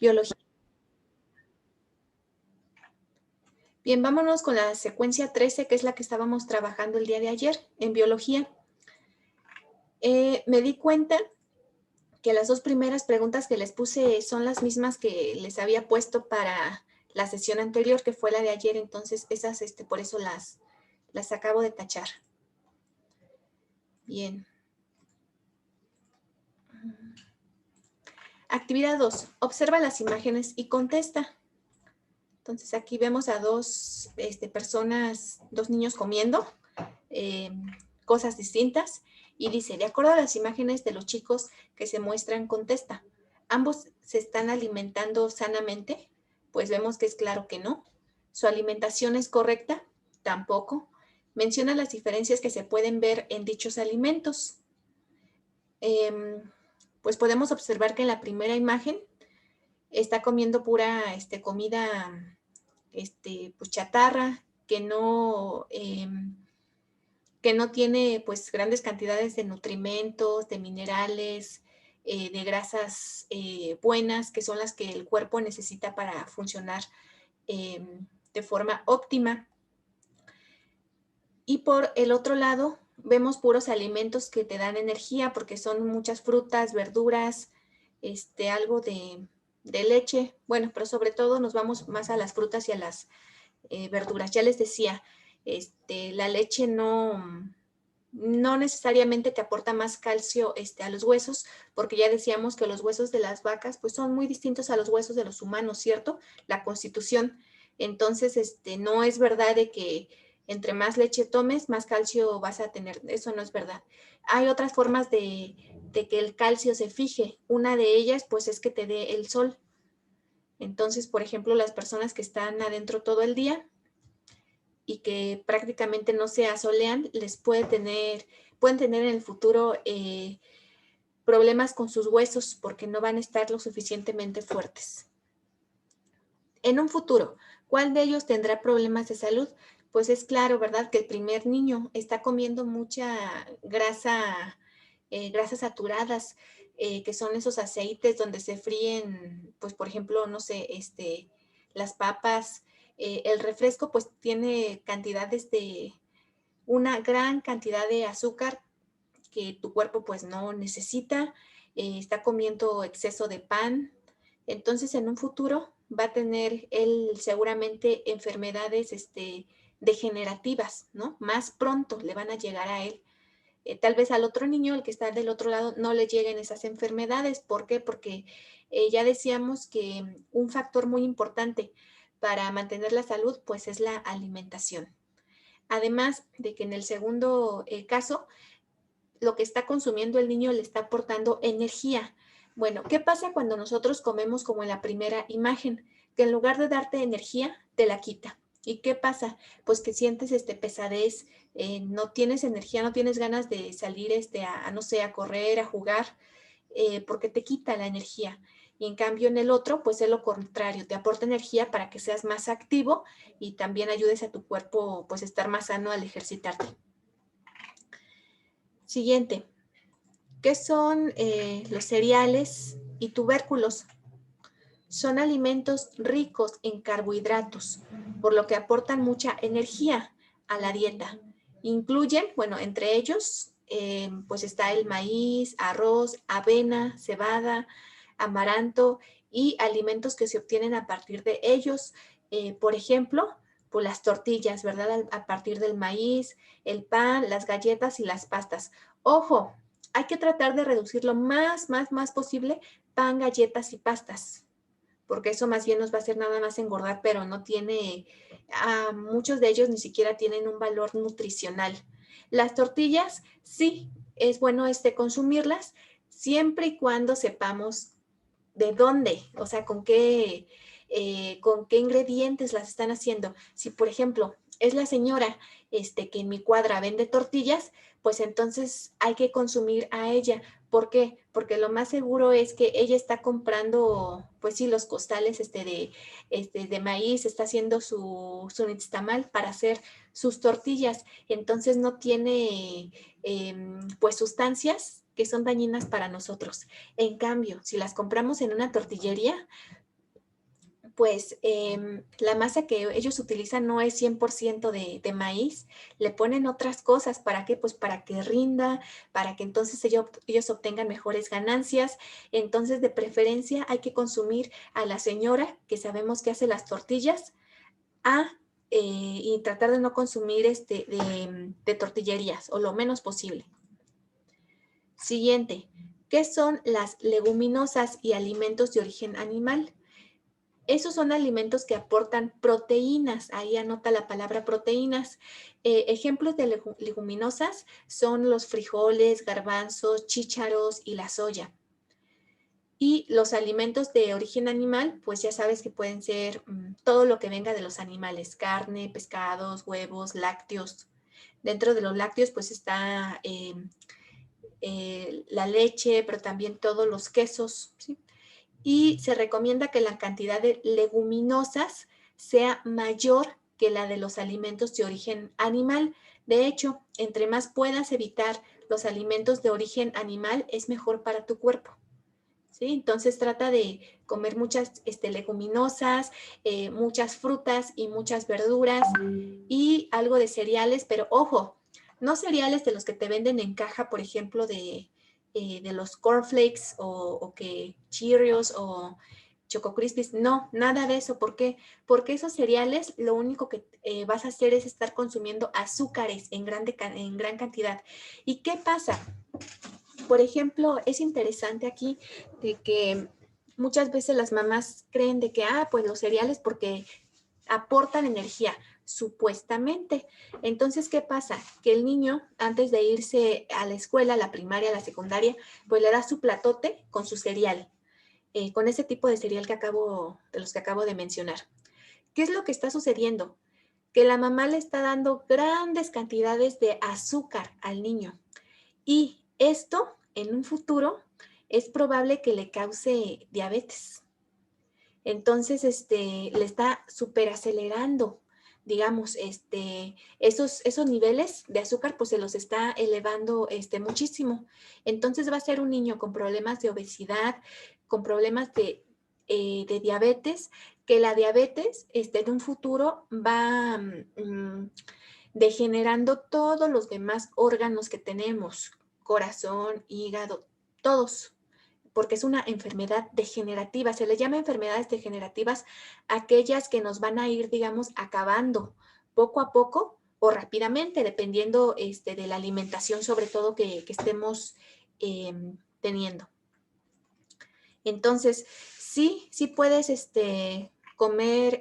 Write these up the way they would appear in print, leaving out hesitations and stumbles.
Biología. Bien, vámonos con la secuencia 13, que es la que estábamos trabajando el día de ayer en biología. Me di cuenta que las dos primeras preguntas que les puse son las mismas que les había puesto para la sesión anterior, que fue la de ayer. Entonces, esas, por eso las acabo de tachar. Bien. Actividad 2. Observa las imágenes y contesta. Entonces, aquí vemos a dos personas, dos niños comiendo cosas distintas. Y dice, de acuerdo a las imágenes de los chicos que se muestran, contesta. ¿Ambos se están alimentando sanamente? Pues vemos que es claro que no. ¿Su alimentación es correcta? Tampoco. Menciona las diferencias que se pueden ver en dichos alimentos. Pues podemos observar que en la primera imagen está comiendo pura comida pues chatarra, que no tiene pues grandes cantidades de nutrimentos, de minerales, de grasas buenas, que son las que el cuerpo necesita para funcionar de forma óptima. Y por el otro lado, vemos puros alimentos que te dan energía, porque son muchas frutas, verduras, algo de leche. Bueno, pero sobre todo nos vamos más a las frutas y a las verduras. Ya les decía, la leche no necesariamente te aporta más calcio a los huesos, porque ya decíamos que los huesos de las vacas pues son muy distintos a los huesos de los humanos, ¿cierto? La constitución. Entonces, no es verdad de que entre más leche tomes, más calcio vas a tener. Eso no es verdad. Hay otras formas de que el calcio se fije. Una de ellas, pues, es que te dé el sol. Entonces, por ejemplo, las personas que están adentro todo el día y que prácticamente no se asolean, pueden tener en el futuro problemas con sus huesos porque no van a estar lo suficientemente fuertes. En un futuro, ¿cuál de ellos tendrá problemas de salud? Pues es claro, ¿verdad? Que el primer niño está comiendo mucha grasa, grasas saturadas, que son esos aceites donde se fríen, pues por ejemplo, no sé, las papas, el refresco pues tiene cantidades de, una gran cantidad de azúcar que tu cuerpo pues no necesita, está comiendo exceso de pan. Entonces en un futuro va a tener él seguramente enfermedades degenerativas, ¿no? Más pronto le van a llegar a él. Tal vez al otro niño, el que está del otro lado, no le lleguen esas enfermedades. ¿Por qué? Porque ya decíamos que un factor muy importante para mantener la salud pues es la alimentación. Además de que en el segundo caso, lo que está consumiendo el niño le está aportando energía. Bueno, ¿qué pasa cuando nosotros comemos como en la primera imagen? Que en lugar de darte energía, te la quita. ¿Y qué pasa? Pues que sientes pesadez, no tienes energía, no tienes ganas de salir no sé, a correr, a jugar, porque te quita la energía. Y en cambio en el otro, pues es lo contrario, te aporta energía para que seas más activo y también ayudes a tu cuerpo pues a estar más sano al ejercitarte. Siguiente. ¿Qué son los cereales y tubérculos? Son alimentos ricos en carbohidratos, por lo que aportan mucha energía a la dieta. Incluyen, bueno, entre ellos, pues está el maíz, arroz, avena, cebada, amaranto y alimentos que se obtienen a partir de ellos. Por ejemplo, pues las tortillas, ¿verdad? A partir del maíz, el pan, las galletas y las pastas. Ojo, hay que tratar de reducir lo más posible pan, galletas y pastas, porque eso más bien nos va a hacer nada más engordar, pero no tiene, muchos de ellos ni siquiera tienen un valor nutricional. Las tortillas, sí, es bueno consumirlas, siempre y cuando sepamos de dónde, o sea, con qué ingredientes las están haciendo. Si, por ejemplo, es la señora que en mi cuadra vende tortillas, pues entonces hay que consumir a ella. ¿Por qué? Porque lo más seguro es que ella está comprando, pues sí, los costales de maíz, está haciendo su nixtamal para hacer sus tortillas. Entonces no tiene, pues, sustancias que son dañinas para nosotros. En cambio, si las compramos en una tortillería, Pues la masa que ellos utilizan no es 100% de maíz, le ponen otras cosas. ¿Para qué? Pues para que rinda, para que entonces ellos obtengan mejores ganancias. Entonces, de preferencia, hay que consumir a la señora que sabemos que hace las tortillas y tratar de no consumir de tortillerías o lo menos posible. Siguiente, ¿qué son las leguminosas y alimentos de origen animal? Esos son alimentos que aportan proteínas. Ahí anota la palabra proteínas. Ejemplos de leguminosas son los frijoles, garbanzos, chícharos y la soya. Y los alimentos de origen animal, pues ya sabes que pueden ser todo lo que venga de los animales, carne, pescados, huevos, lácteos. Dentro de los lácteos, pues está la leche, pero también todos los quesos, ¿sí? Y se recomienda que la cantidad de leguminosas sea mayor que la de los alimentos de origen animal. De hecho, entre más puedas evitar los alimentos de origen animal, es mejor para tu cuerpo. ¿Sí? Entonces trata de comer muchas leguminosas, muchas frutas y muchas verduras y algo de cereales, pero ojo, no cereales de los que te venden en caja, por ejemplo, de los cornflakes o que Cheerios o Choco Crispies, no, nada de eso. ¿Por qué? Porque esos cereales lo único que vas a hacer es estar consumiendo azúcares en gran cantidad. ¿Y qué pasa? Por ejemplo, es interesante aquí de que muchas veces las mamás creen de que, pues los cereales porque aportan energía, supuestamente. Entonces, ¿qué pasa? Que el niño, antes de irse a la escuela, a la primaria, a la secundaria, pues le da su platote con su cereal, con ese tipo de cereal de los que acabo de mencionar. ¿Qué es lo que está sucediendo? Que la mamá le está dando grandes cantidades de azúcar al niño. Y esto, en un futuro, es probable que le cause diabetes. Entonces, le está superacelerando, digamos, esos niveles de azúcar, pues se los está elevando muchísimo. Entonces va a ser un niño con problemas de obesidad, con problemas de diabetes, que la diabetes en un futuro va degenerando todos los demás órganos que tenemos, corazón, hígado, todos, porque es una enfermedad degenerativa. Se le llama enfermedades degenerativas aquellas que nos van a ir, digamos, acabando poco a poco o rápidamente, dependiendo de la alimentación, sobre todo que estemos teniendo. Entonces, sí puedes comer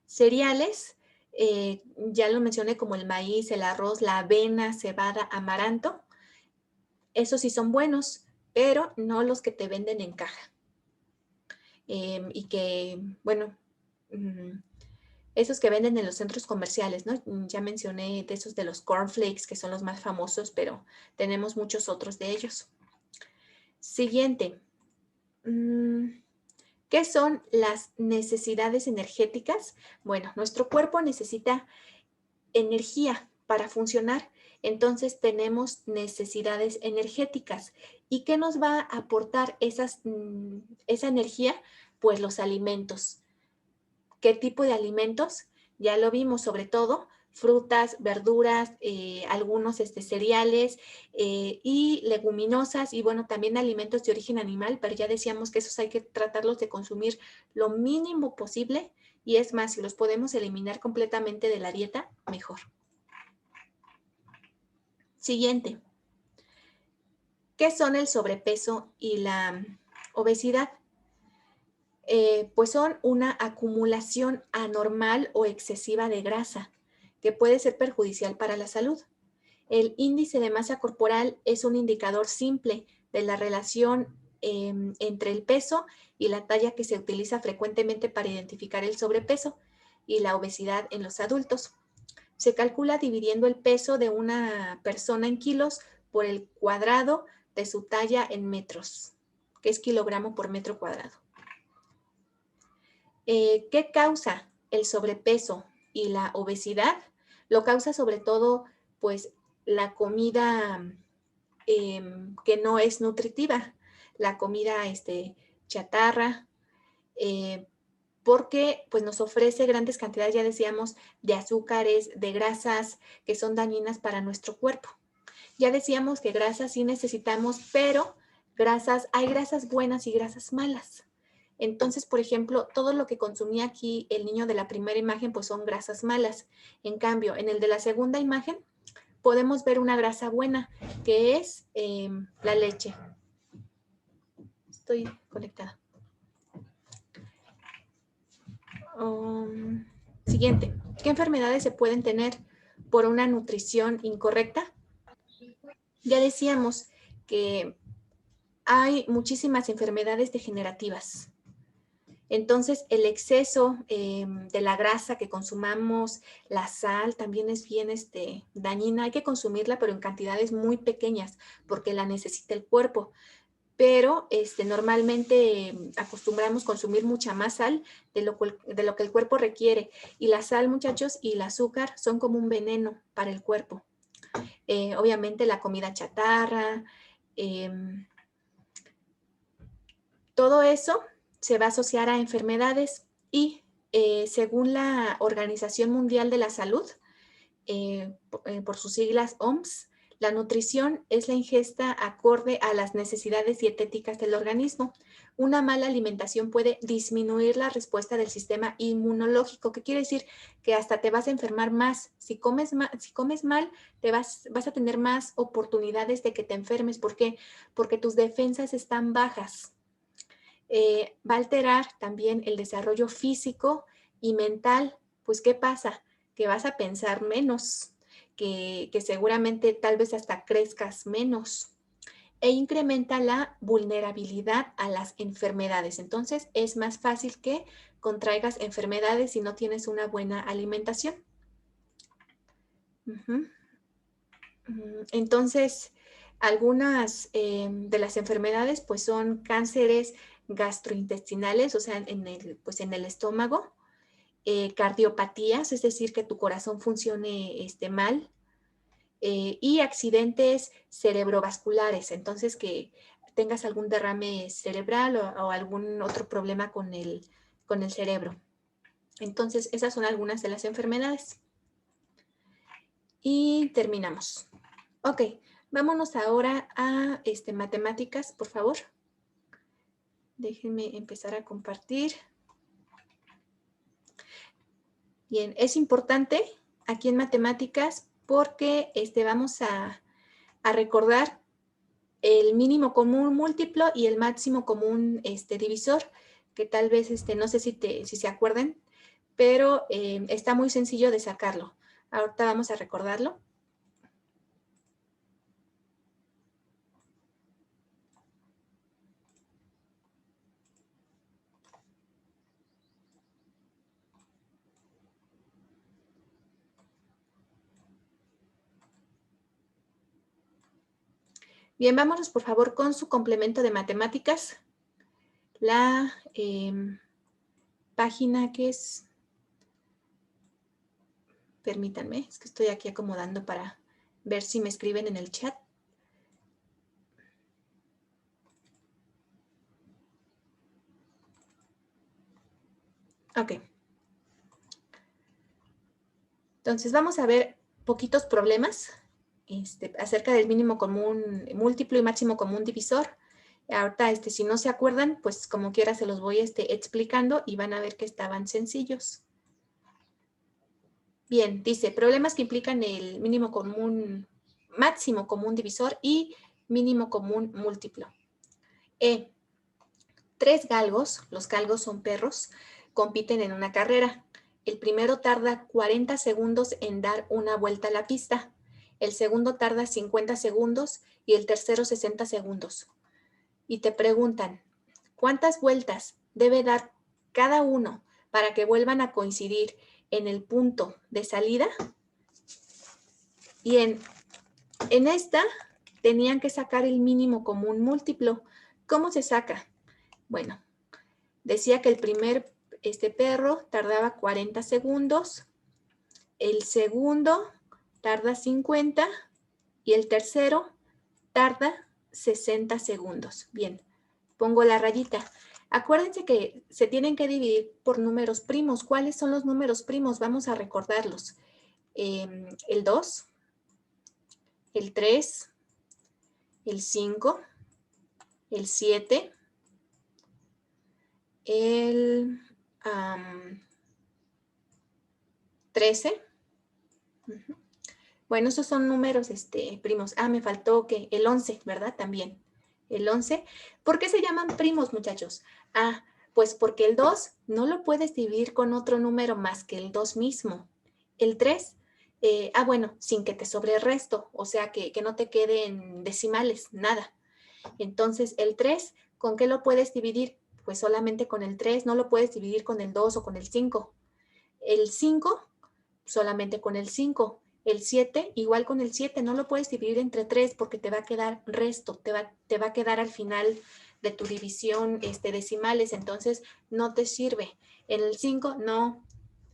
cereales, ya lo mencioné como el maíz, el arroz, la avena, cebada, amaranto. Esos sí son buenos, pero no los que te venden en caja. Y que, bueno, esos que venden en los centros comerciales, ¿no? Ya mencioné de esos de los cornflakes, que son los más famosos, pero tenemos muchos otros de ellos. Siguiente. ¿Qué son las necesidades energéticas? Bueno, nuestro cuerpo necesita energía para funcionar, entonces tenemos necesidades energéticas. ¿Y qué nos va a aportar esa energía? Pues los alimentos. ¿Qué tipo de alimentos? Ya lo vimos, sobre todo frutas, verduras, algunos cereales y leguminosas y bueno, también alimentos de origen animal, pero ya decíamos que esos hay que tratarlos de consumir lo mínimo posible y es más, si los podemos eliminar completamente de la dieta, mejor. Siguiente. ¿Qué son el sobrepeso y la obesidad? Pues son una acumulación anormal o excesiva de grasa que puede ser perjudicial para la salud. El índice de masa corporal es un indicador simple de la relación entre el peso y la talla que se utiliza frecuentemente para identificar el sobrepeso y la obesidad en los adultos. Se calcula dividiendo el peso de una persona en kilos por el cuadrado de su talla en metros, que es kilogramo por metro cuadrado. ¿Qué causa el sobrepeso y la obesidad? Lo causa sobre todo, pues, la comida que no es nutritiva, la comida chatarra, porque pues nos ofrece grandes cantidades, ya decíamos, de azúcares, de grasas que son dañinas para nuestro cuerpo. Ya decíamos que grasas sí necesitamos, pero hay grasas buenas y grasas malas. Entonces, por ejemplo, todo lo que consumía aquí el niño de la primera imagen, pues son grasas malas. En cambio, en el de la segunda imagen, podemos ver una grasa buena, que es la leche. Estoy conectada. Siguiente. ¿Qué enfermedades se pueden tener por una nutrición incorrecta? Ya decíamos que hay muchísimas enfermedades degenerativas. Entonces, el exceso de la grasa que consumamos, la sal también es bien dañina. Hay que consumirla, pero en cantidades muy pequeñas, porque la necesita el cuerpo. Pero normalmente acostumbramos consumir mucha más sal de lo que el cuerpo requiere. Y la sal, muchachos, y el azúcar son como un veneno para el cuerpo. Obviamente la comida chatarra, todo eso se va a asociar a enfermedades y según la Organización Mundial de la Salud, por sus siglas OMS, la nutrición es la ingesta acorde a las necesidades dietéticas del organismo. Una mala alimentación puede disminuir la respuesta del sistema inmunológico, que quiere decir que hasta te vas a enfermar más. Si comes mal, vas a tener más oportunidades de que te enfermes. ¿Por qué? Porque tus defensas están bajas. Va a alterar también el desarrollo físico y mental. Pues, ¿qué pasa? Que vas a pensar menos, que seguramente tal vez hasta crezcas menos e incrementa la vulnerabilidad a las enfermedades. Entonces, es más fácil que contraigas enfermedades si no tienes una buena alimentación. Entonces, algunas de las enfermedades pues son cánceres gastrointestinales, o sea, en el estómago, cardiopatías, es decir, que tu corazón funcione mal, y accidentes cerebrovasculares, entonces que tengas algún derrame cerebral o algún otro problema con el cerebro. Entonces, esas son algunas de las enfermedades. Y terminamos. Ok, vámonos ahora a matemáticas, por favor. Déjenme empezar a compartir. Bien, es importante aquí en matemáticas porque vamos a recordar el mínimo común múltiplo y el máximo común divisor, que tal vez no sé si se acuerdan, pero está muy sencillo de sacarlo. Ahorita vamos a recordarlo. Bien, vámonos por favor con su complemento de matemáticas. La página que es, permítanme, es que estoy aquí acomodando para ver si me escriben en el chat. Ok. Entonces vamos a ver poquitos problemas acerca del mínimo común múltiplo y máximo común divisor. Ahorita, si no se acuerdan, pues como quiera se los voy explicando y van a ver que estaban sencillos. Bien, dice, problemas que implican el mínimo común, máximo común divisor y mínimo común múltiplo. 3 galgos, los galgos son perros, compiten en una carrera. El primero tarda 40 segundos en dar una vuelta a la pista. El segundo tarda 50 segundos y el tercero 60 segundos. Y te preguntan, ¿cuántas vueltas debe dar cada uno para que vuelvan a coincidir en el punto de salida? Y en esta tenían que sacar el mínimo común múltiplo. ¿Cómo se saca? Bueno, decía que el primer perro tardaba 40 segundos, el segundo tarda 50 y el tercero tarda 60 segundos. Bien, pongo la rayita. Acuérdense que se tienen que dividir por números primos. ¿Cuáles son los números primos? Vamos a recordarlos. El 2, el 3, el 5, el 7, el 13. Bueno, esos son números primos. Ah, me faltó que el 11, ¿verdad? También. El 11. ¿Por qué se llaman primos, muchachos? Ah, pues porque el 2 no lo puedes dividir con otro número más que el 2 mismo. El 3, bueno, sin que te sobre el resto, o sea, que no te queden decimales, nada. Entonces, el 3, ¿con qué lo puedes dividir? Pues solamente con el 3, no lo puedes dividir con el 2 o con el 5. El 5, solamente con el 5. El 7, igual con el 7, no lo puedes dividir entre 3 porque te va a quedar resto, te va a quedar al final de tu división decimales, entonces no te sirve. En el 5, no.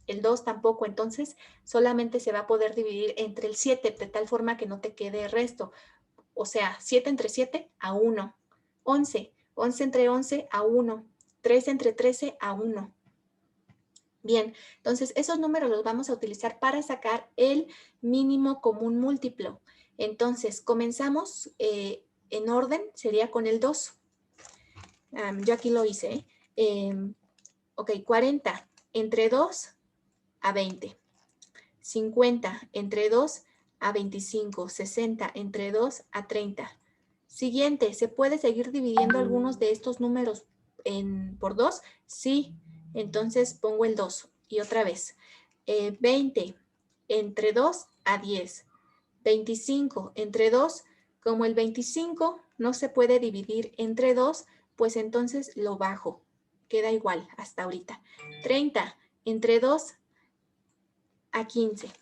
El 2 tampoco, entonces solamente se va a poder dividir entre el 7, de tal forma que no te quede resto. O sea, 7 entre 7 a 1. 11. 11 entre 11 a 1. 13 entre 13 a 1. Bien, entonces esos números los vamos a utilizar para sacar el mínimo común múltiplo. Entonces, comenzamos en orden, sería con el 2. Yo aquí lo hice. Ok, 40 entre 2 a 20. 50 entre 2 a 25. 60 entre 2 a 30. Siguiente, ¿se puede seguir dividiendo algunos de estos números por 2? Sí, entonces pongo el 2. Y otra vez, 20 entre 2 a 10. 25 entre 2, como el 25 no se puede dividir entre 2, pues entonces lo bajo. Queda igual hasta ahorita. 30 entre 2 a 15.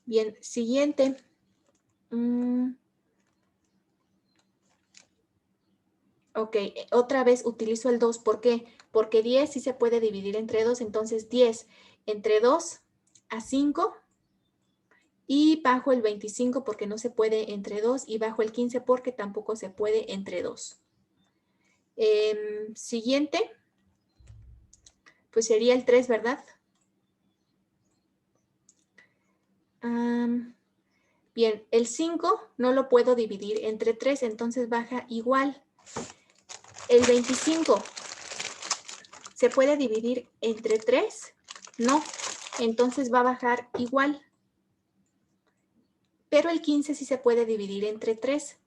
Bien, siguiente. Ok, otra vez utilizo el 2. ¿Por qué? Porque 10 sí se puede dividir entre 2, entonces 10 entre 2 a 5 y bajo el 25 porque no se puede entre 2 y bajo el 15 porque tampoco se puede entre 2. Siguiente, pues sería el 3, ¿verdad? Bien, el 5 no lo puedo dividir entre 3, entonces baja igual. El 25 ¿se puede dividir entre 3? No, entonces va a bajar igual. Pero el 15 sí se puede dividir entre 3.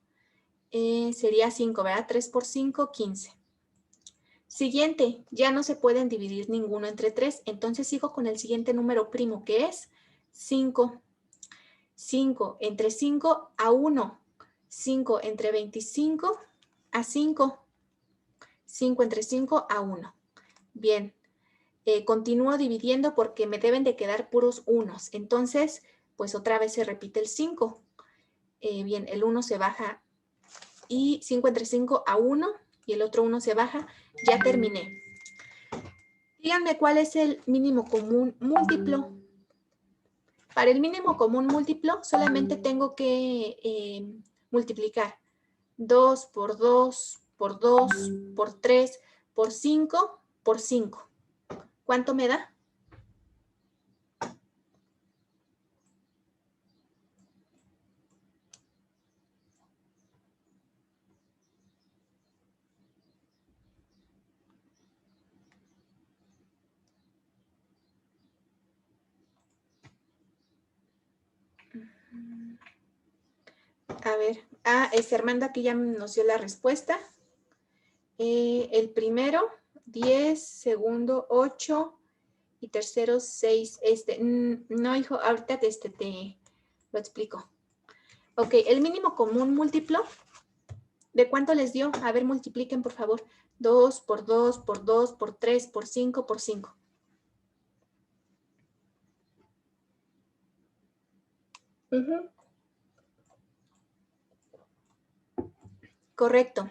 Sería 5, ¿verdad? 3 por 5, 15. Siguiente, ya no se pueden dividir ninguno entre 3, entonces sigo con el siguiente número primo, que es 5. 5 entre 5 a 1. 5 entre 25 a 5. 5 entre 5 a 1. Bien, continúo dividiendo porque me deben de quedar puros unos. Entonces, pues otra vez se repite el 5. Bien, el 1 se baja y 5 entre 5 a 1 y el otro 1 se baja. Ya terminé. Díganme cuál es el mínimo común múltiplo. Para el mínimo común múltiplo solamente tengo que multiplicar 2 por 2 por 2 por 3 por 5 por 5. ¿Cuánto me da? A ver, Armando aquí ya nos dio la respuesta. El primero, 10, segundo, 8 y tercero, 6. No, hijo, ahorita te lo explico. Ok, el mínimo común múltiplo, ¿de cuánto les dio? A ver, multipliquen, por favor. 2 por 2 por 2 por 3 por 5 por 5. Correcto.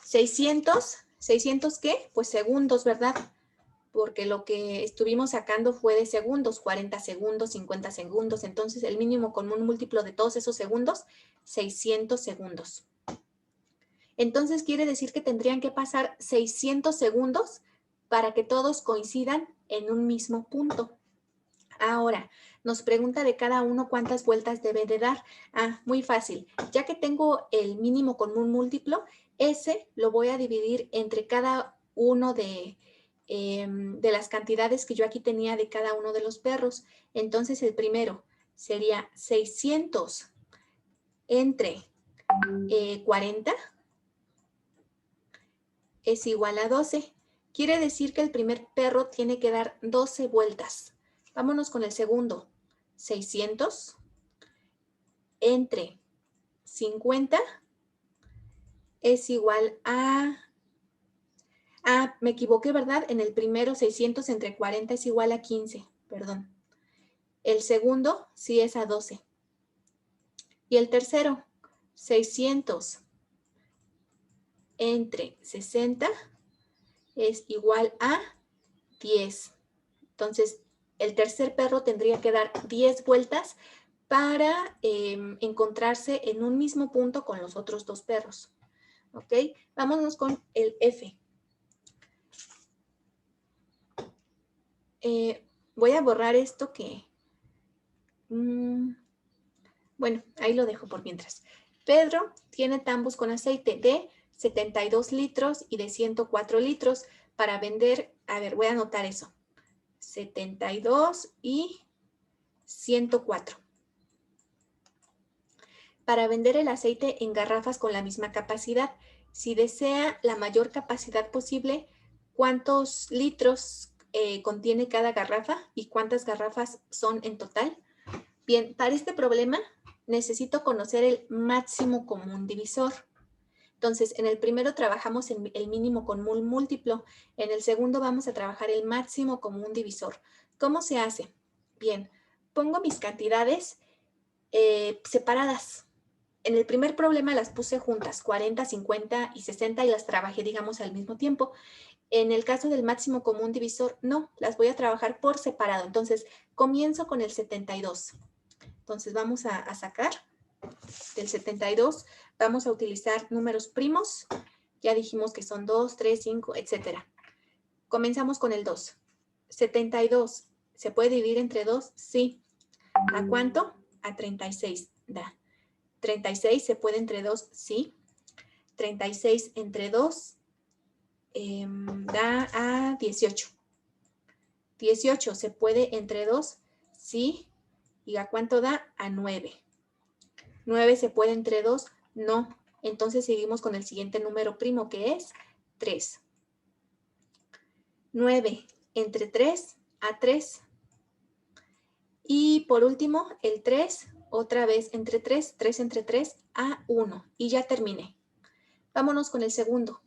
600, ¿600 qué? Pues segundos, ¿verdad? Porque lo que estuvimos sacando fue de segundos, 40 segundos, 50 segundos. Entonces, el mínimo común múltiplo de todos esos segundos, 600 segundos. Entonces quiere decir que tendrían que pasar 600 segundos para que todos coincidan en un mismo punto. Ahora, nos pregunta de cada uno cuántas vueltas debe de dar. Ah, muy fácil. Ya que tengo el mínimo común múltiplo, ese lo voy a dividir entre cada uno de las cantidades que yo aquí tenía de cada uno de los perros. Entonces, el primero sería 600 entre 40 es igual a 12. Quiere decir que el primer perro tiene que dar 12 vueltas. Vámonos con el segundo. 600 entre 50 es igual a... Ah, me equivoqué, ¿verdad? En el primero, 600 entre 40 es igual a 15. Perdón. El segundo sí es a 12. Y el tercero, 600 entre 60 es igual a 10. Entonces, el tercer perro tendría que dar 10 vueltas para encontrarse en un mismo punto con los otros dos perros. ¿Ok? Vámonos con el F. Voy a borrar esto que... bueno, ahí lo dejo por mientras. Pedro tiene tambos con aceite de 72 litros y de 104 litros para vender... A ver, voy a anotar eso. 72 y 104. Para vender el aceite en garrafas con la misma capacidad. Si desea la mayor capacidad posible, ¿cuántos litros contiene cada garrafa y cuántas garrafas son en total? Bien, para este problema necesito conocer el máximo común divisor. Entonces, en el primero trabajamos en el mínimo común múltiplo. En el segundo vamos a trabajar el máximo común divisor. ¿Cómo se hace? Bien, pongo mis cantidades separadas. En el primer problema las puse juntas, 40, 50 y 60, y las trabajé, digamos, al mismo tiempo. En el caso del máximo común divisor, no, las voy a trabajar por separado. Entonces, comienzo con el 72. Entonces, vamos a sacar del 72. Vamos a utilizar números primos. Ya dijimos que son 2, 3, 5, etc. Comenzamos con el 2. 72. ¿Se puede dividir entre 2? Sí. ¿A cuánto? A 36 da. 36 se puede entre 2, sí. 36 entre 2 da a 18. 18 se puede entre 2, sí. ¿Y a cuánto da? A 9. 9 se puede entre 2, no. Entonces seguimos con el siguiente número primo, que es 3. 9 entre 3 a 3. Y por último, el 3, otra vez entre 3, 3 entre 3 a 1. Y ya terminé. Vámonos con el segundo.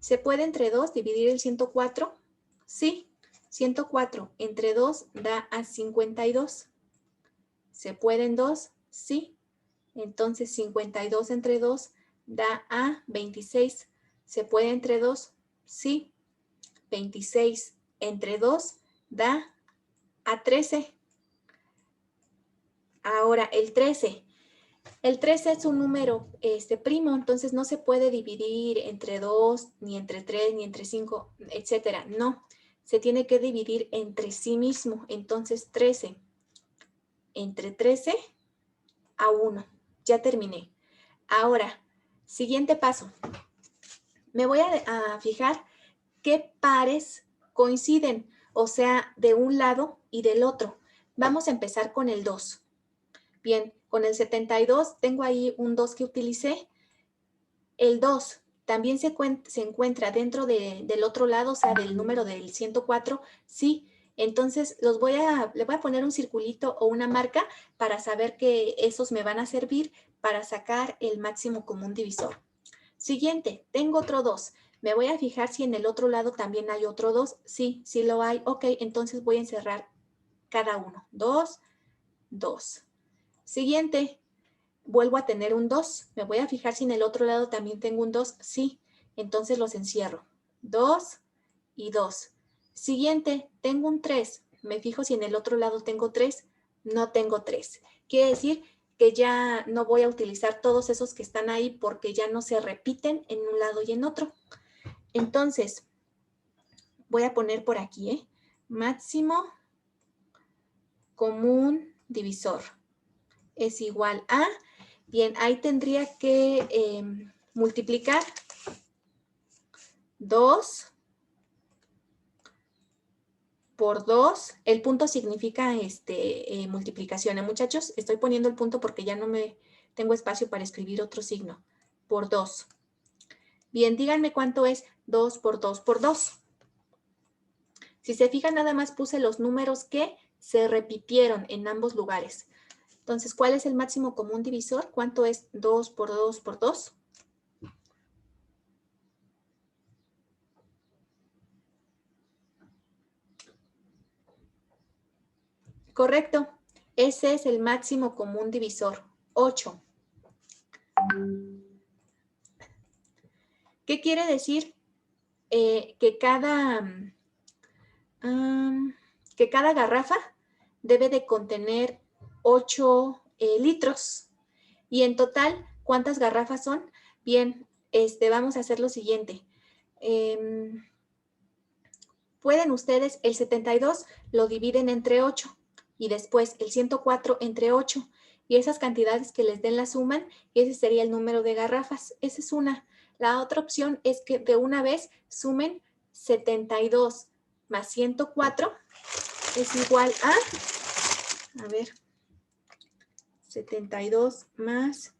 ¿Se puede entre 2 dividir el 104? Sí. 104 entre 2 da a 52. ¿Se puede en 2? Sí. Entonces 52 entre 2 da a 26. ¿Se puede entre 2? Sí. 26 entre 2 da a 13. Ahora el 13. El 13 es un número primo, entonces no se puede dividir entre 2, ni entre 3, ni entre 5, etcétera. No, se tiene que dividir entre sí mismo. Entonces 13 entre 13 a 1. Ya terminé. Ahora, siguiente paso. Me voy a fijar qué pares coinciden, o sea, de un lado y del otro. Vamos a empezar con el 2. Bien, con el 72 tengo ahí un 2 que utilicé. El 2 también se encuentra dentro del otro lado, o sea, del número del 104. Sí, entonces le voy a poner un circulito o una marca para saber que esos me van a servir para sacar el máximo común divisor. Siguiente, tengo otro 2. Me voy a fijar si en el otro lado también hay otro 2. Sí, sí lo hay. Ok, entonces voy a encerrar cada uno. 2, 2. Siguiente, vuelvo a tener un 2. Me voy a fijar si en el otro lado también tengo un 2. Sí, entonces los encierro. 2 y 2. Siguiente, tengo un 3. Me fijo si en el otro lado tengo 3. No tengo 3. Quiere decir que ya no voy a utilizar todos esos que están ahí porque ya no se repiten en un lado y en otro. Entonces, voy a poner por aquí, máximo común divisor es igual a, bien, ahí tendría que multiplicar 2 por 2, el punto significa multiplicación, muchachos, estoy poniendo el punto porque ya no me tengo espacio para escribir otro signo, por 2. Bien, díganme cuánto es 2 por 2 por 2. Si se fijan, nada más puse los números que se repitieron en ambos lugares. Entonces, ¿cuál es el máximo común divisor? ¿Cuánto es 2 por 2 por 2? Correcto. Ese es el máximo común divisor, 8. ¿Qué quiere decir? Que cada garrafa debe de contener 8 litros. Y en total, ¿cuántas garrafas son? Bien, vamos a hacer lo siguiente. Pueden ustedes, el 72 lo dividen entre 8 y después el 104 entre 8. Y esas cantidades que les den la suman, ese sería el número de garrafas. Esa es una. La otra opción es que de una vez sumen 72 más 104 es igual a ver, 72 más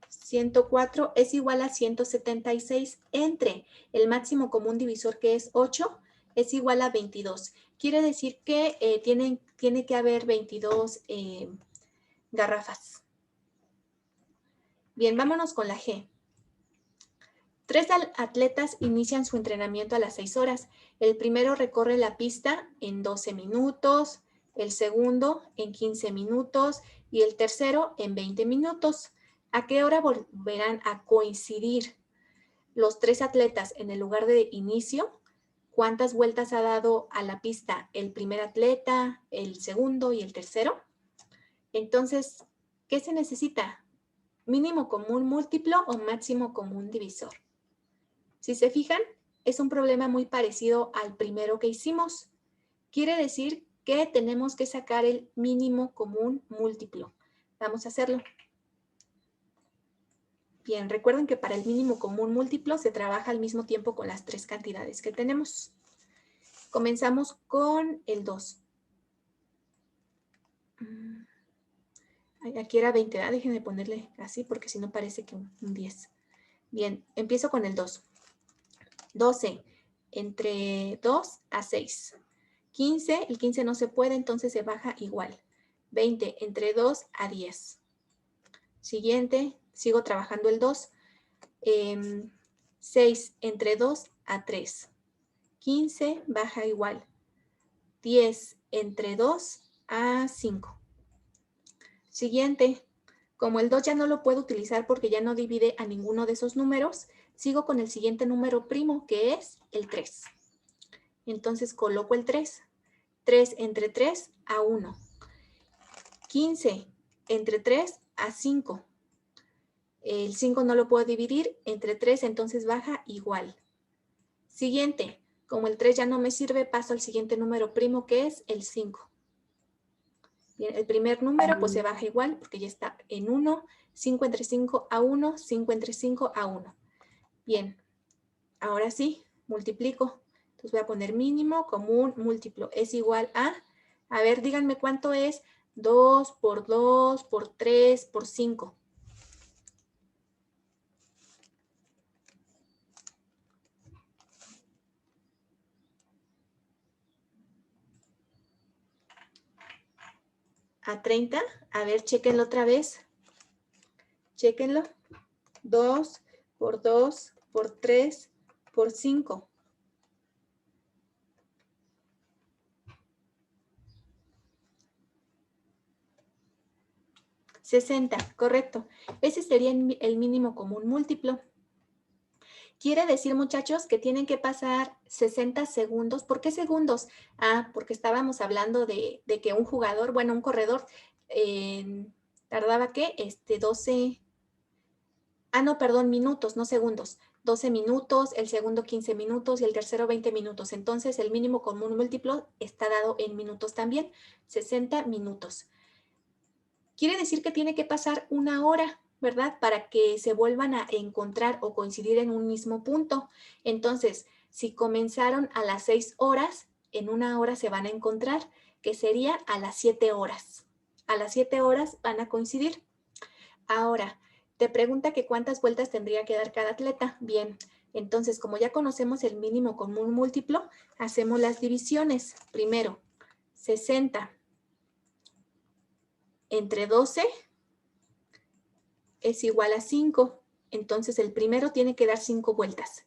104 es igual a 176 entre el máximo común divisor que es 8 es igual a 22. Quiere decir que tiene que haber 22 garrafas. Bien, vámonos con la G. 3 atletas inician su entrenamiento a las 6 horas. El primero recorre la pista en 12 minutos, el segundo en 15 minutos y el tercero en 20 minutos. ¿A qué hora volverán a coincidir los 3 atletas en el lugar de inicio? ¿Cuántas vueltas ha dado a la pista el primer atleta, el segundo y el tercero? Entonces, ¿qué se necesita? ¿Mínimo común múltiplo o máximo común divisor? Si se fijan, es un problema muy parecido al primero que hicimos. Quiere decir que tenemos que sacar el mínimo común múltiplo. Vamos a hacerlo. Bien, recuerden que para el mínimo común múltiplo se trabaja al mismo tiempo con las 3 cantidades que tenemos. Comenzamos con el 2. Aquí era 20, ¿verdad? Déjenme ponerle así porque si no parece que un 10. Bien, empiezo con el 2. 12 entre 2 a 6. 15, el 15 no se puede, entonces se baja igual. 20 entre 2 a 10. Siguiente, sigo trabajando el 2. 6 entre 2 a 3. 15 baja igual. 10 entre 2 a 5. Siguiente, como el 2 ya no lo puedo utilizar porque ya no divide a ninguno de esos números, sigo con el siguiente número primo, que es el 3. Entonces coloco el 3. 3 entre 3 a 1. 15 entre 3 a 5. El 5 no lo puedo dividir entre 3, entonces baja igual. Siguiente, como el 3 ya no me sirve, paso al siguiente número primo, que es el 5. Bien, el primer número pues se baja igual porque ya está en 1. 5 entre 5 a 1, 5 entre 5 a 1. Bien, ahora sí, multiplico. Entonces voy a poner mínimo común múltiplo. Es igual a ver, díganme cuánto es 2 por 2 por 3 por 5. A 30. A ver, chéquenlo otra vez. Chéquenlo. 2 por 2 por 3 por 5. 60, correcto. Ese sería el mínimo común múltiplo. Quiere decir, muchachos, que tienen que pasar 60 segundos. ¿Por qué segundos? Porque estábamos hablando de que un jugador, bueno, un corredor, Tardaba, ¿qué? 12, no, perdón, minutos, no segundos. 12 minutos, el segundo 15 minutos y el tercero 20 minutos. Entonces, el mínimo común múltiplo está dado en minutos también, 60 minutos. Quiere decir que tiene que pasar una hora, ¿verdad? Para que se vuelvan a encontrar o coincidir en un mismo punto. Entonces, si comenzaron a las 6 horas, en una hora se van a encontrar, que sería a las 7 horas. A las 7 horas van a coincidir. Ahora, te pregunta que cuántas vueltas tendría que dar cada atleta. Bien, entonces, como ya conocemos el mínimo común múltiplo, hacemos las divisiones. Primero, 60 entre 12 es igual a 5. Entonces, el primero tiene que dar 5 vueltas.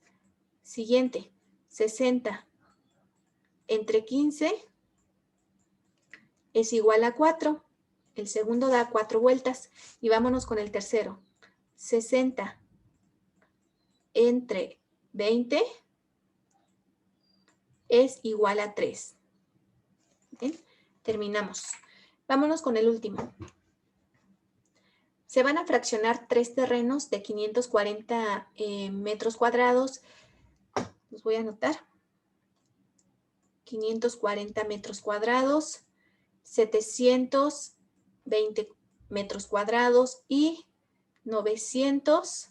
Siguiente, 60 entre 15 es igual a 4. El segundo da 4 vueltas. Y vámonos con el tercero. 60 entre 20 es igual a 3. ¿Bien? Terminamos. Vámonos con el último. Se van a fraccionar 3 terrenos de 540 metros cuadrados. Los voy a anotar. 540 metros cuadrados, 720 metros cuadrados y 900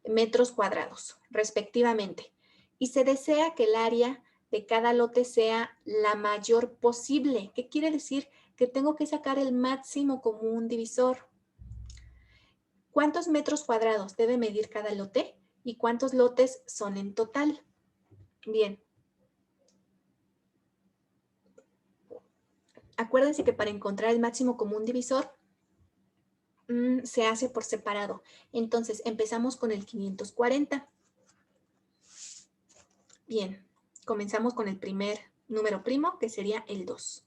metros cuadrados, respectivamente. Y se desea que el área de cada lote sea la mayor posible. ¿Qué quiere decir? Que tengo que sacar el máximo común divisor. ¿Cuántos metros cuadrados debe medir cada lote? ¿Y cuántos lotes son en total? Bien. Acuérdense que para encontrar el máximo común divisor se hace por separado. Entonces, empezamos con el 540. Bien, comenzamos con el primer número primo, que sería el 2.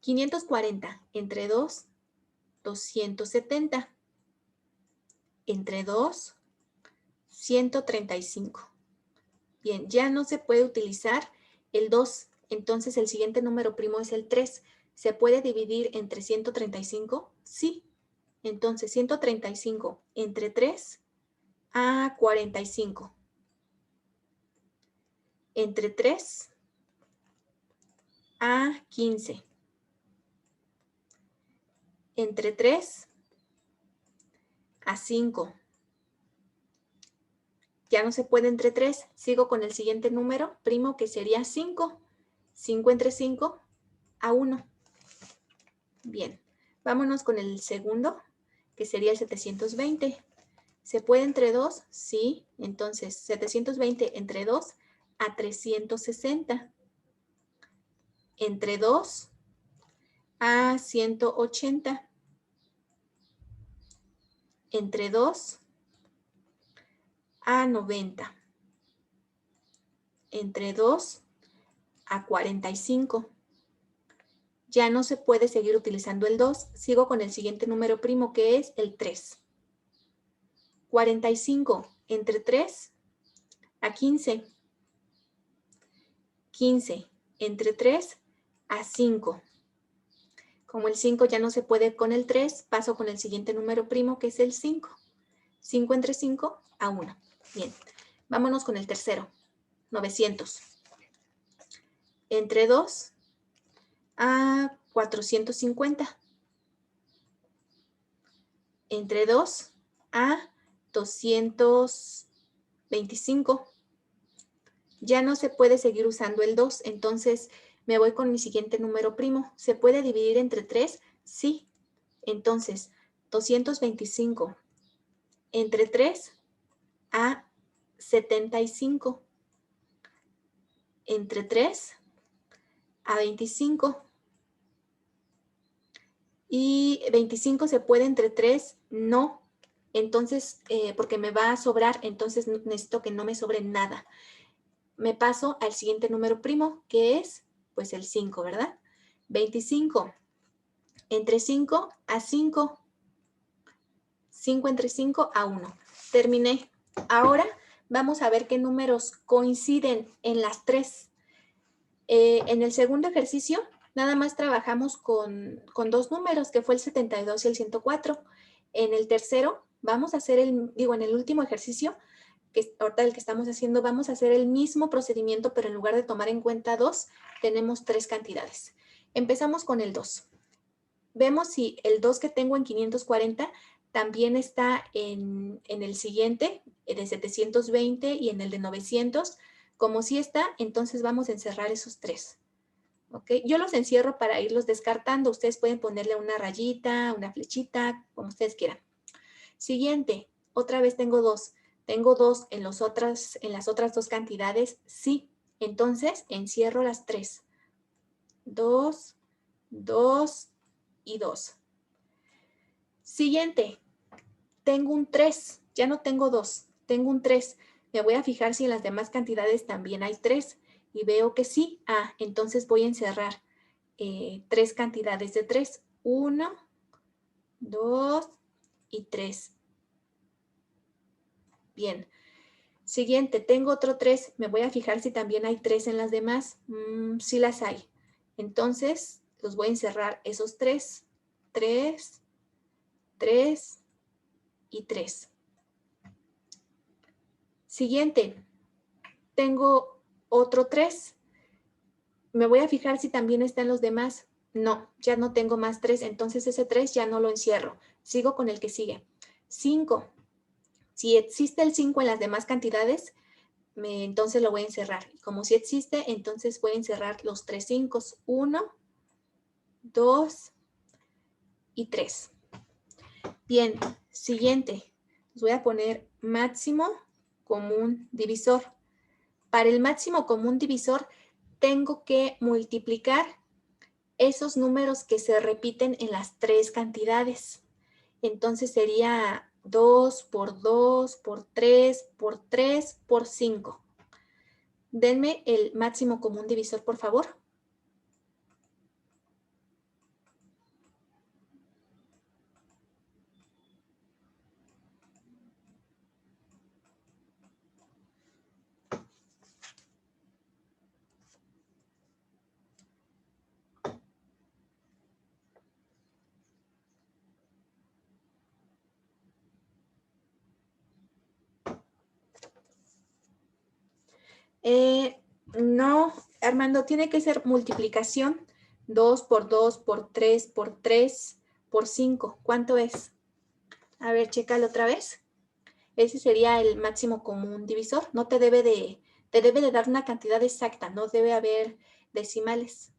540 entre 2, 270. Entre 2, 135. Bien, ya no se puede utilizar el 2. Entonces, el siguiente número primo es el 3. ¿Se puede dividir entre 135? Sí. Entonces, 135 entre 3 a 45. Entre 3 a 15. Entre 3 a 5. Ya no se puede entre 3. Sigo con el siguiente número primo, que sería 5. 5 entre 5 a 1. Bien, vámonos con el segundo, que sería el 720. ¿Se puede entre 2? Sí. Entonces, 720 entre 2 a 360. Entre 2 a 180. Entre 2 a 90. Entre 2 a 45. Ya no se puede seguir utilizando el 2. Sigo con el siguiente número primo, que es el 3. 45 entre 3 a 15. 15 entre 3 a 5. Como el 5 ya no se puede con el 3, paso con el siguiente número primo, que es el 5. 5 entre 5 a 1. Bien, vámonos con el tercero. 900. Entre 2 a 450. Entre 2 a 225. Ya no se puede seguir usando el 2, entonces me voy con mi siguiente número primo. ¿Se puede dividir entre 3? Sí. Entonces, 225 entre 3 a 75. Entre 3 a 25. Y 25 se puede entre 3, no. Entonces, porque me va a sobrar, entonces necesito que no me sobre nada. Me paso al siguiente número primo, que es, pues, el 5, ¿verdad? 25 entre 5 a 5. 5 entre 5 a 1. Terminé. Ahora vamos a ver qué números coinciden en las 3. En el segundo ejercicio Nada más trabajamos con dos números, que fue el 72 y el 104. En el tercero, vamos a hacer en el último ejercicio, que ahorita el que estamos haciendo, vamos a hacer el mismo procedimiento, pero en lugar de tomar en cuenta 2, tenemos 3 cantidades. Empezamos con el 2. Vemos si el 2 que tengo en 540 también está en el siguiente, de 720 y en el de 900. Como sí está, entonces vamos a encerrar esos 3. ¿Ok? Yo los encierro para irlos descartando. Ustedes pueden ponerle una rayita, una flechita, como ustedes quieran. Siguiente, otra vez tengo 2. Tengo 2 en las otras 2 cantidades, sí. Entonces, encierro las 3. 2, 2 y 2. Siguiente, tengo un 3. Ya no tengo 2, tengo un 3. Me voy a fijar si en las demás cantidades también hay 3. Y veo que sí. Entonces voy a encerrar 3 cantidades de 3. 1, 2 y 3. Bien. Siguiente, tengo otro 3. Me voy a fijar si también hay 3 en las demás. Sí las hay. Entonces, los voy a encerrar esos 3. 3, 3 y 3. Siguiente, tengo otro 3. Me voy a fijar si también están los demás. No, ya no tengo más 3. Entonces, ese 3 ya no lo encierro. Sigo con el que sigue. 5. Si existe el 5 en las demás cantidades, entonces lo voy a encerrar. Y como si existe, entonces voy a encerrar los 3 5. 1, 2 y 3. Bien, siguiente. Les voy a poner máximo común divisor. Para el máximo común divisor, tengo que multiplicar esos números que se repiten en las 3 cantidades. Entonces sería 2 por 2 por 3 por 3 por 5. Denme el máximo común divisor, por favor. No, Armando, tiene que ser multiplicación. 2 por 2 por 3 por 3 por 5. ¿Cuánto es? A ver, chécalo otra vez. Ese sería el máximo común divisor. No te debe de dar una cantidad exacta. No debe haber decimales.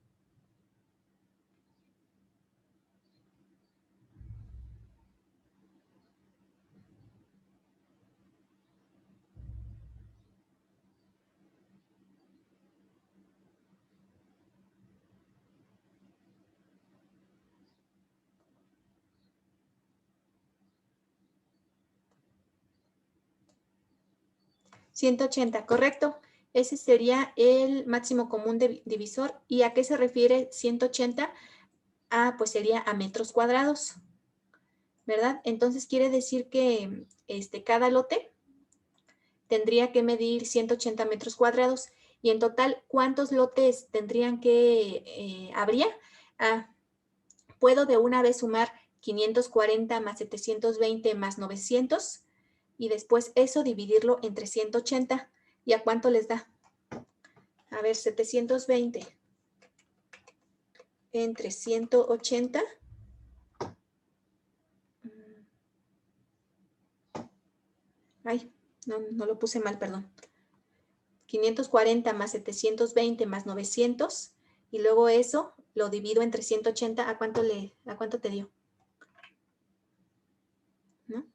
¿180? Correcto. Ese sería el máximo común divisor. ¿Y a qué se refiere 180? Pues sería a metros cuadrados, ¿verdad? Entonces quiere decir que cada lote tendría que medir 180 metros cuadrados. Y en total, ¿cuántos lotes habría? Puedo de una vez sumar 540 más 720 más 900 y después eso dividirlo entre 180. ¿Y a cuánto les da? A ver, 720 entre 180. Ay, no lo puse mal, perdón. 540 más 720 más 900 y luego eso lo divido entre 180. ¿A cuánto te dio? ¿No?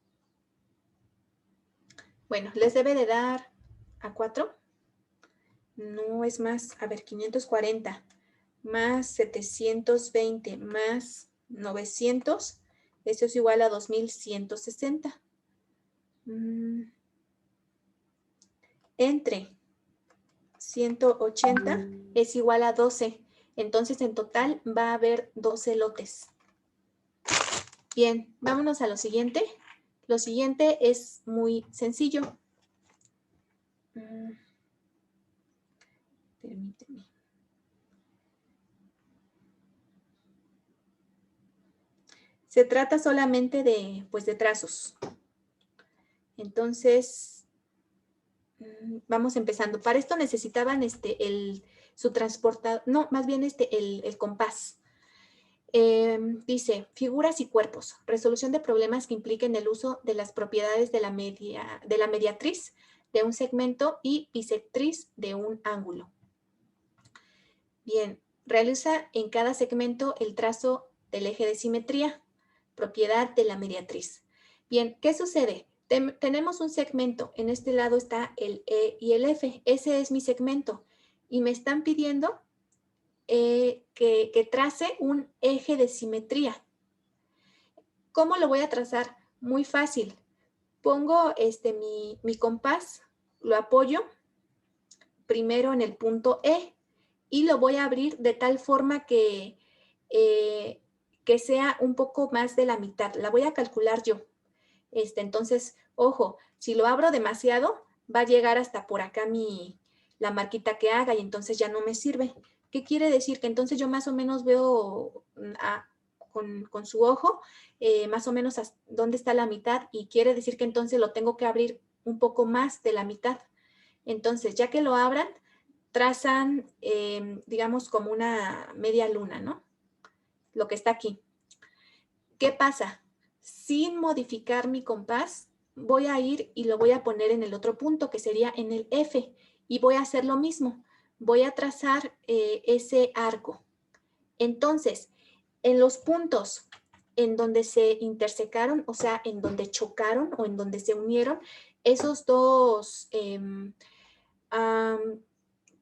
Bueno, les debe de dar a 4. No es más. A ver, 540 más 720 más 900. Eso es igual a 2160. Entre 180 es igual a 12. Entonces, en total va a haber 12 lotes. Bien, vámonos a lo siguiente. Lo siguiente es muy sencillo. Permíteme. Se trata solamente de, pues, de trazos. Entonces, vamos empezando. Para esto necesitaban su transportador, no, más bien el compás. Dice, figuras y cuerpos, resolución de problemas que impliquen el uso de las propiedades de la mediatriz de un segmento y bisectriz de un ángulo. Bien, realiza en cada segmento el trazo del eje de simetría, propiedad de la mediatriz. Bien, ¿qué sucede? Tenemos un segmento, en este lado está el E y el F, ese es mi segmento, y me están pidiendo que trace un eje de simetría. ¿Cómo lo voy a trazar? Muy fácil. Pongo mi compás, lo apoyo primero en el punto E y lo voy a abrir de tal forma que sea un poco más de la mitad. La voy a calcular yo. Entonces, ojo, si lo abro demasiado, va a llegar hasta por acá la marquita que haga y entonces ya no me sirve. ¿Qué quiere decir? Que entonces yo más o menos veo con su ojo más o menos dónde está la mitad y quiere decir que entonces lo tengo que abrir un poco más de la mitad. Entonces, ya que lo abran, trazan, digamos, como una media luna, ¿no? Lo que está aquí. ¿Qué pasa? Sin modificar mi compás, voy a ir y lo voy a poner en el otro punto, que sería en el F, y voy a hacer lo mismo. Voy a trazar ese arco. Entonces, en los puntos en donde se intersecaron, o sea, en donde chocaron o en donde se unieron, esos dos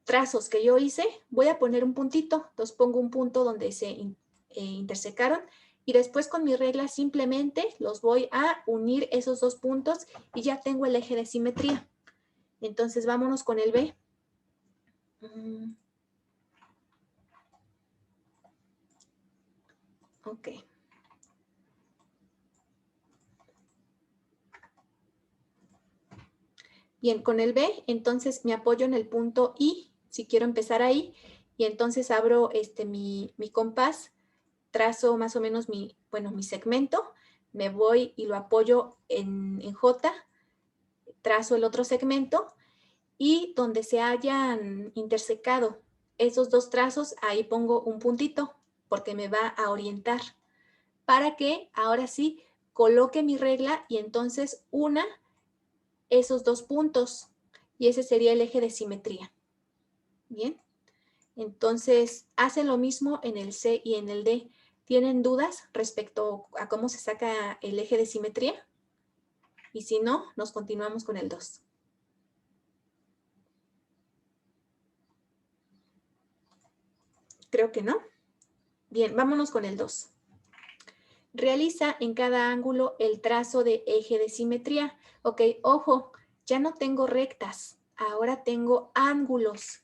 trazos que yo hice, voy a poner un puntito. Entonces pongo un punto donde se intersecaron y después con mi regla simplemente los voy a unir esos dos puntos y ya tengo el eje de simetría. Entonces vámonos con el B. Ok. Bien, con el B, entonces me apoyo en el punto I, si quiero empezar ahí, y entonces abro mi compás, trazo más o menos mi segmento, me voy y lo apoyo en J, trazo el otro segmento, y donde se hayan intersecado esos dos trazos, ahí pongo un puntito, porque me va a orientar, para que ahora sí coloque mi regla y entonces una esos dos puntos y ese sería el eje de simetría. Bien, entonces hacen lo mismo en el C y en el D. ¿Tienen dudas respecto a cómo se saca el eje de simetría? Y si no, nos continuamos con el 2. Creo que no. Bien, vámonos con el 2. Realiza en cada ángulo el trazo de eje de simetría. Ok, ojo, ya no tengo rectas, ahora tengo ángulos.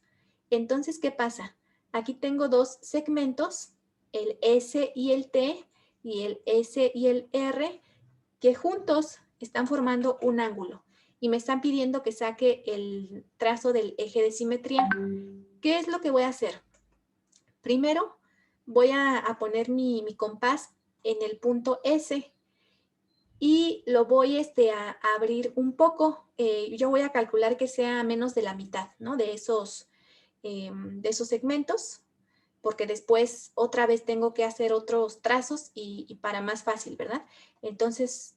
Entonces, ¿qué pasa? Aquí tengo dos segmentos, el S y el T, y el S y el R, que juntos están formando un ángulo. Y me están pidiendo que saque el trazo del eje de simetría. ¿Qué es lo que voy a hacer? Primero, voy a poner mi compás en el punto S y lo voy a abrir un poco. Yo voy a calcular que sea menos de la mitad, ¿no? De esos segmentos, porque después otra vez tengo que hacer otros trazos y para más fácil, ¿verdad? Entonces,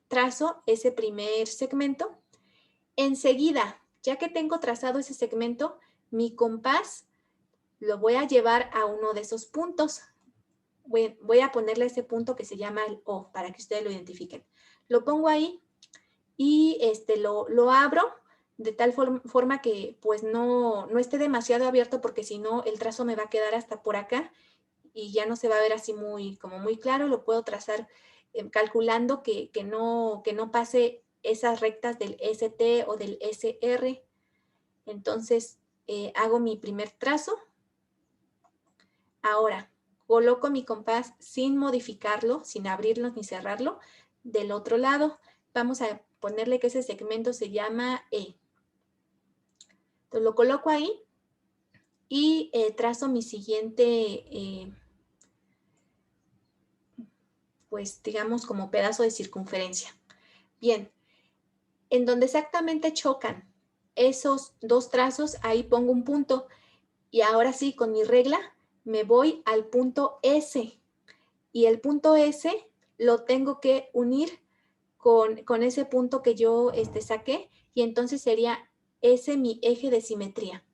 trazo ese primer segmento. Enseguida, ya que tengo trazado ese segmento, mi compás lo voy a llevar a uno de esos puntos. Voy a ponerle ese punto que se llama el O para que ustedes lo identifiquen. Lo pongo ahí y lo abro de tal forma que pues no esté demasiado abierto porque si no el trazo me va a quedar hasta por acá y ya no se va a ver así como muy claro. Lo puedo trazar calculando que no pase esas rectas del ST o del SR. Entonces hago mi primer trazo. Ahora, coloco mi compás sin modificarlo, sin abrirlo ni cerrarlo, del otro lado. Vamos a ponerle que ese segmento se llama E. Entonces lo coloco ahí y trazo mi siguiente pues digamos como pedazo de circunferencia. Bien, en donde exactamente chocan esos dos trazos, ahí pongo un punto. Y ahora sí, con mi regla, me voy al punto S. Y el punto S lo tengo que unir con ese punto que yo saqué. Y entonces sería ese mi eje de simetría.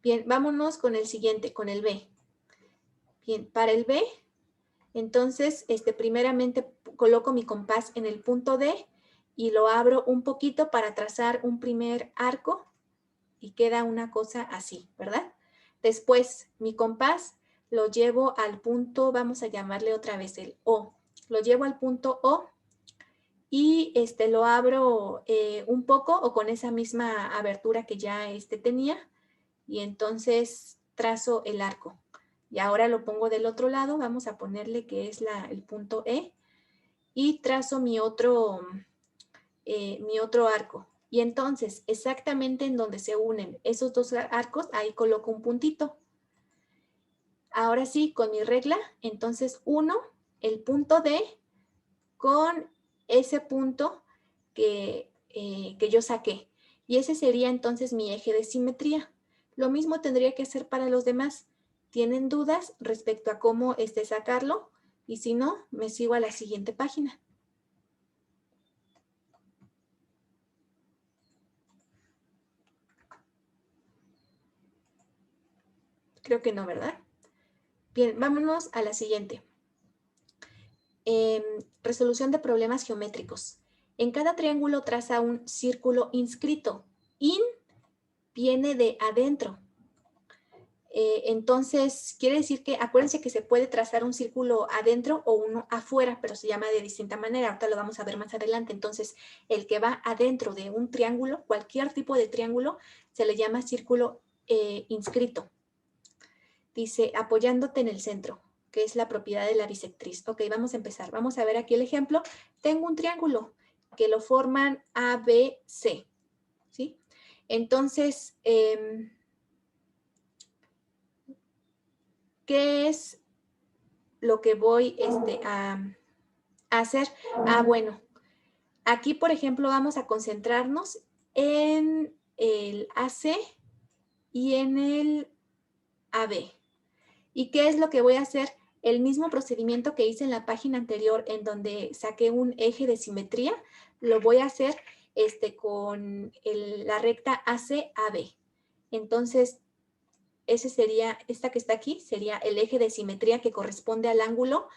Bien, vámonos con el siguiente, con el B. Bien, para el B, entonces, primeramente coloco mi compás en el punto D y lo abro un poquito para trazar un primer arco y queda una cosa así, ¿verdad? Después, mi compás lo llevo al punto, vamos a llamarle otra vez el O. Lo llevo al punto O y lo abro un poco o con esa misma abertura que ya tenía y entonces trazo el arco. Y ahora lo pongo del otro lado, vamos a ponerle que es el punto E y trazo mi otro arco. Y entonces, exactamente en donde se unen esos dos arcos, ahí coloco un puntito. Ahora sí, con mi regla, entonces uno el punto D con ese punto que yo saqué. Y ese sería entonces mi eje de simetría. Lo mismo tendría que hacer para los demás. ¿Tienen dudas respecto a cómo sacarlo? Y si no, me sigo a la siguiente página. Creo que no, ¿verdad? Bien, vámonos a la siguiente. Resolución de problemas geométricos. En cada triángulo traza un círculo inscrito. In viene de adentro. Entonces, quiere decir que, acuérdense que se puede trazar un círculo adentro o uno afuera, pero se llama de distinta manera. Ahorita lo vamos a ver más adelante. Entonces, el que va adentro de un triángulo, cualquier tipo de triángulo, se le llama círculo inscrito. Dice, apoyándote en el centro, que es la propiedad de la bisectriz. Ok, vamos a empezar. Vamos a ver aquí el ejemplo. Tengo un triángulo que lo forman A, B, C. ¿Sí? Entonces, ¿qué es lo que voy a hacer? Ah, bueno. Aquí, por ejemplo, vamos a concentrarnos en el AC y en el AB. ¿Y qué es lo que voy a hacer? El mismo procedimiento que hice en la página anterior en donde saqué un eje de simetría, lo voy a hacer con la recta AC-AB. Entonces, ese sería, esta que está aquí, sería el eje de simetría que corresponde al ángulo,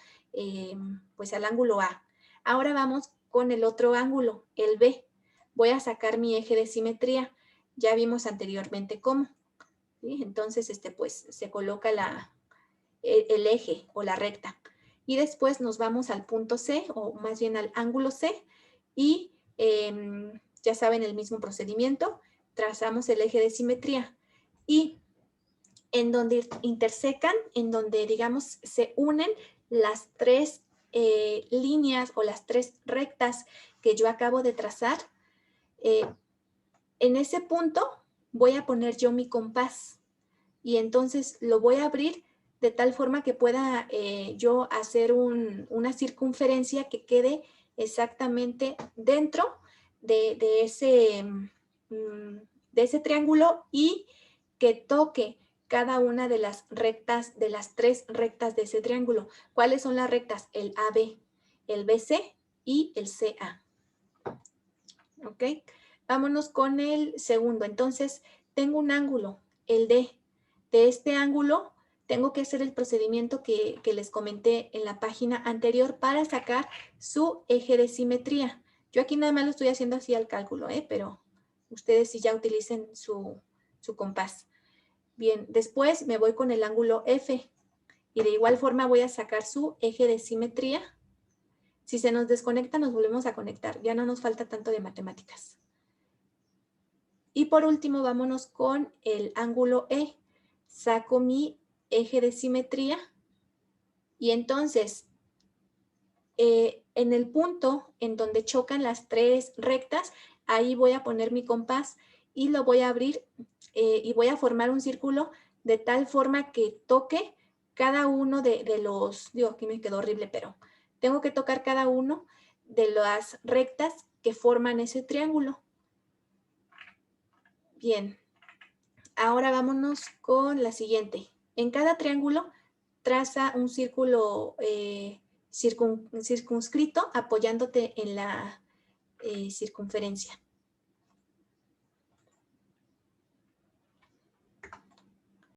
pues al ángulo A. Ahora vamos con el otro ángulo, el B. Voy a sacar mi eje de simetría. Ya vimos anteriormente cómo. ¿Sí? Entonces, pues se coloca el eje o la recta. Y después nos vamos al punto C, o más bien al ángulo C, y ya saben el mismo procedimiento, trazamos el eje de simetría. Y en donde intersecan, en donde, digamos, se unen las tres líneas o las tres rectas que yo acabo de trazar, en ese punto voy a poner yo mi compás y entonces lo voy a abrir de tal forma que pueda yo hacer una circunferencia que quede exactamente dentro de ese triángulo y que toque cada una de las rectas, de las tres rectas de ese triángulo. ¿Cuáles son las rectas? El AB, el BC y el CA. ¿Ok? Vámonos con el segundo. Entonces, tengo un ángulo, el D. De este ángulo, tengo que hacer el procedimiento que les comenté en la página anterior para sacar su eje de simetría. Yo aquí nada más lo estoy haciendo así al cálculo, pero ustedes sí ya utilicen su compás. Bien, después me voy con el ángulo F y de igual forma voy a sacar su eje de simetría. Si se nos desconecta, nos volvemos a conectar. Ya no nos falta tanto de matemáticas. Y por último, vámonos con el ángulo E. Saco mi eje de simetría y entonces en el punto en donde chocan las tres rectas, ahí voy a poner mi compás y lo voy a abrir y voy a formar un círculo de tal forma que toque cada uno de los, digo, aquí me quedó horrible, pero tengo que tocar cada uno de las rectas que forman ese triángulo. Bien, ahora vámonos con la siguiente. En cada triángulo traza un círculo circunscrito apoyándote en la circunferencia.